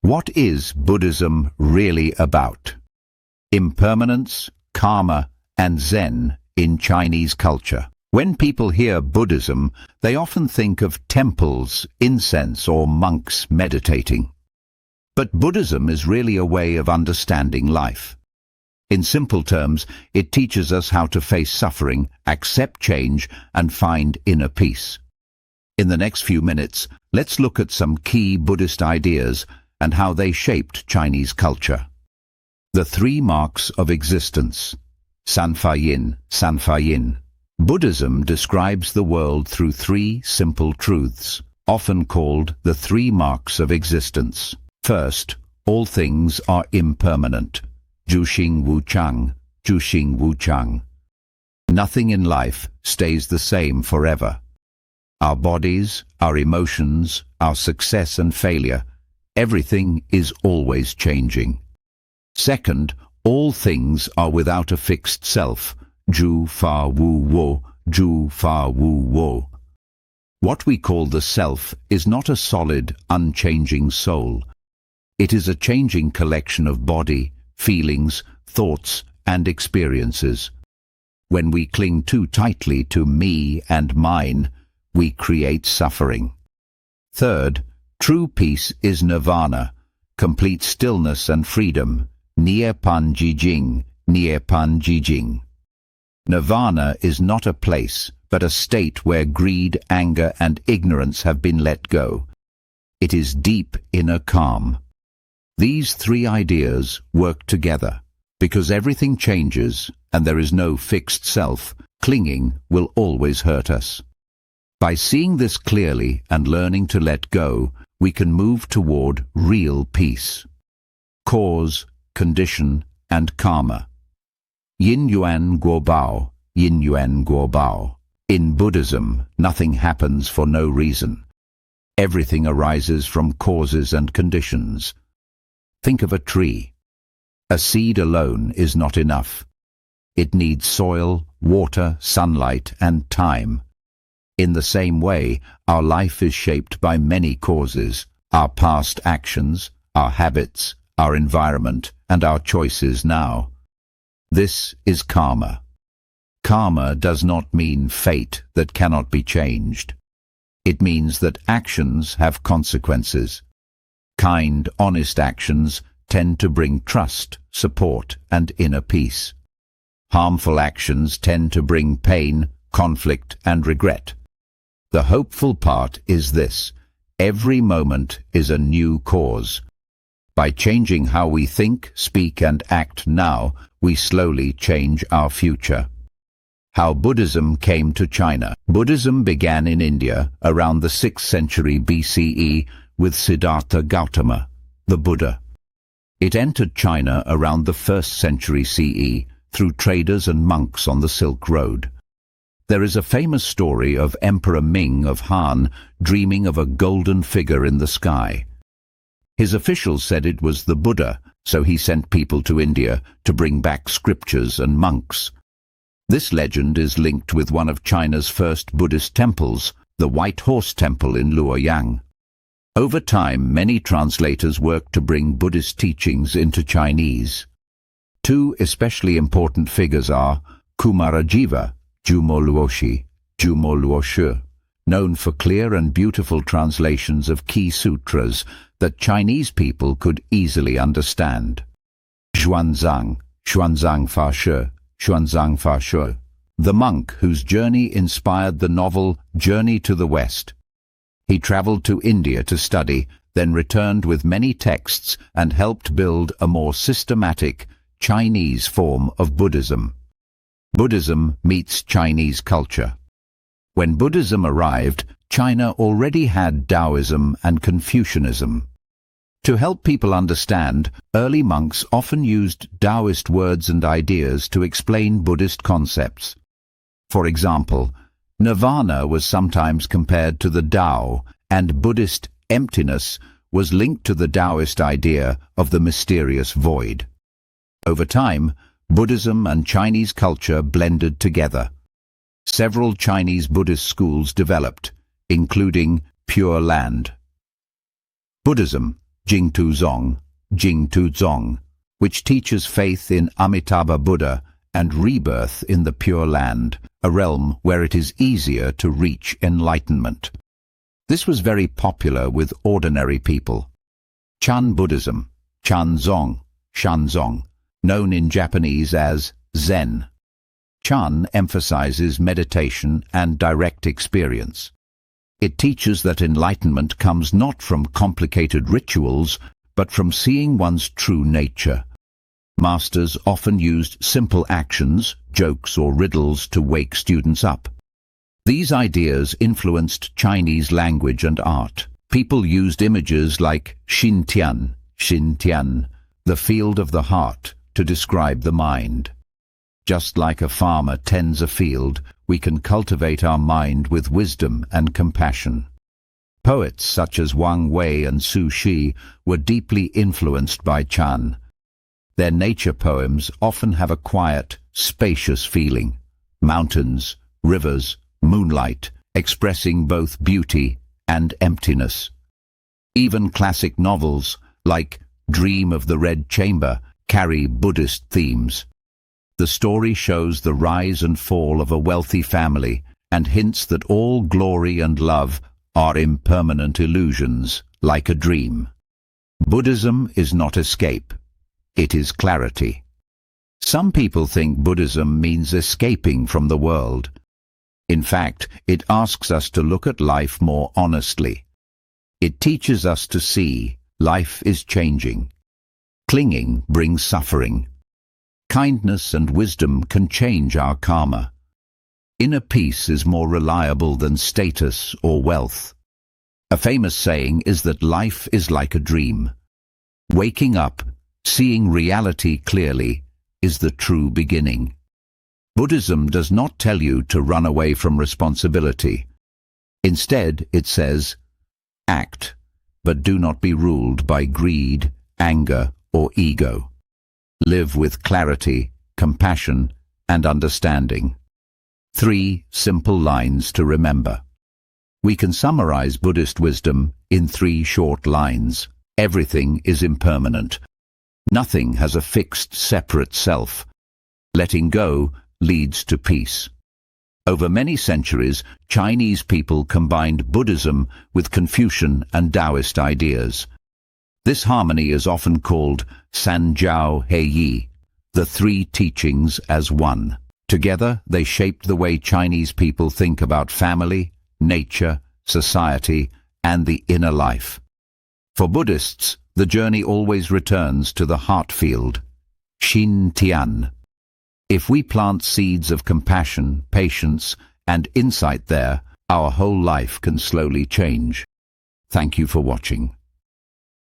What is Buddhism really about? Impermanence, karma, and Zen in Chinese culture. When people hear Buddhism, they often think of temples, incense, or monks meditating. But Buddhism is really a way of understanding life. In simple terms, it teaches us how to face suffering, accept change, and find inner peace. In the next few minutes, let's look at some key Buddhist ideas and how they shaped Chinese culture. The three marks of existence. Sanfayin, Sanfayin. Buddhism describes the world through three simple truths, often called the three marks of existence. First, all things are impermanent. Juxing Wu Chang, Juxing Wu Chang. Nothing in life stays the same forever. Our bodies, our emotions, our success and failure, everything is always changing. Second, all things are without a fixed self. Ju Fa Wu Wo, Ju Fa Wu Wo. What we call the self is not a solid, unchanging soul. It is a changing collection of body, feelings, thoughts, and experiences. When we cling too tightly to me and mine, we create suffering. Third, true peace is nirvana, complete stillness and freedom. Nie Pan Jijing, Nie Pan Jijing. Nirvana is not a place, but a state where greed, anger, and ignorance have been let go. It is deep inner calm. These three ideas work together. Because everything changes and there is no fixed self, clinging will always hurt us. By seeing this clearly and learning to let go, we can move toward real peace. Cause, condition, and karma. Yin Yuan Guo Bao, Yin Yuan Guo Bao. In Buddhism, nothing happens for no reason. Everything arises from causes and conditions. Think of a tree. A seed alone is not enough. It needs soil, water, sunlight, and time. In the same way, our life is shaped by many causes: our past actions, our habits, our environment, and our choices now. This is karma. Karma does not mean fate that cannot be changed. It means that actions have consequences. Kind, honest actions tend to bring trust, support, and inner peace. Harmful actions tend to bring pain, conflict, and regret. The hopeful part is this: every moment is a new cause. By changing how we think, speak, and act now, we slowly change our future. How Buddhism came to China. Buddhism began in India around the 6th century BCE with Siddhartha Gautama, the Buddha. It entered China around the 1st century CE through traders and monks on the Silk Road. There is a famous story of Emperor Ming of Han dreaming of a golden figure in the sky. His officials said it was the Buddha, so he sent people to India to bring back scriptures and monks. This legend is linked with one of China's first Buddhist temples, the White Horse Temple in Luoyang. Over time, many translators worked to bring Buddhist teachings into Chinese. Two especially important figures are Kumarajiva, Jumo Luoshi, Jumo Luoshu, known for clear and beautiful translations of key sutras that Chinese people could easily understand. Xuanzang, Xuanzang Fa Shi, Xuanzang Fa Shu, the monk whose journey inspired the novel Journey to the West. He traveled to India to study, then returned with many texts and helped build a more systematic Chinese form of Buddhism. Buddhism meets Chinese culture. When Buddhism arrived, China already had Taoism and Confucianism. To help people understand, early monks often used Taoist words and ideas to explain Buddhist concepts. For example, nirvana was sometimes compared to the Tao, and Buddhist emptiness was linked to the Taoist idea of the mysterious void. Over time, Buddhism and Chinese culture blended together. Several Chinese Buddhist schools developed, including Pure Land. Buddhism, Jingtuzong, Jingtuzong, which teaches faith in Amitabha Buddha and rebirth in the Pure Land, a realm where it is easier to reach enlightenment. This was very popular with ordinary people. Chan Buddhism, Chanzong, Shanzong, known in Japanese as Zen. Chan emphasizes meditation and direct experience. It teaches that enlightenment comes not from complicated rituals, but from seeing one's true nature. Masters often used simple actions, jokes or riddles to wake students up. These ideas influenced Chinese language and art. People used images like Xintian, Xintian, the field of the heart, to describe the mind. Just like a farmer tends a field, we can cultivate our mind with wisdom and compassion. Poets such as Wang Wei and Su Shi were deeply influenced by Chan. Their nature poems often have a quiet, spacious feeling. Mountains, rivers, moonlight, expressing both beauty and emptiness. Even classic novels, like Dream of the Red Chamber, carry Buddhist themes. The story shows the rise and fall of a wealthy family and hints that all glory and love are impermanent illusions, like a dream. Buddhism is not escape. It is clarity. Some people think Buddhism means escaping from the world. In fact, it asks us to look at life more honestly. It teaches us to see life is changing. Clinging brings suffering. Kindness and wisdom can change our karma. Inner peace is more reliable than status or wealth. A famous saying is that life is like a dream. Waking up, seeing reality clearly, is the true beginning. Buddhism does not tell you to run away from responsibility. Instead, it says, act, but do not be ruled by greed, anger, or ego. Live with clarity, compassion, and understanding. 3 simple lines to remember. We can summarize Buddhist wisdom in 3 short lines. Everything is impermanent. Nothing has a fixed, separate self. Letting go leads to peace. Over many centuries, Chinese people combined Buddhism with Confucian and Taoist ideas. This harmony is often called Sanjiao Heiyi, the 3 teachings as one. Together, they shaped the way Chinese people think about family, nature, society, and the inner life. For Buddhists, the journey always returns to the heart field, Xintian. If we plant seeds of compassion, patience, and insight there, our whole life can slowly change. Thank you for watching.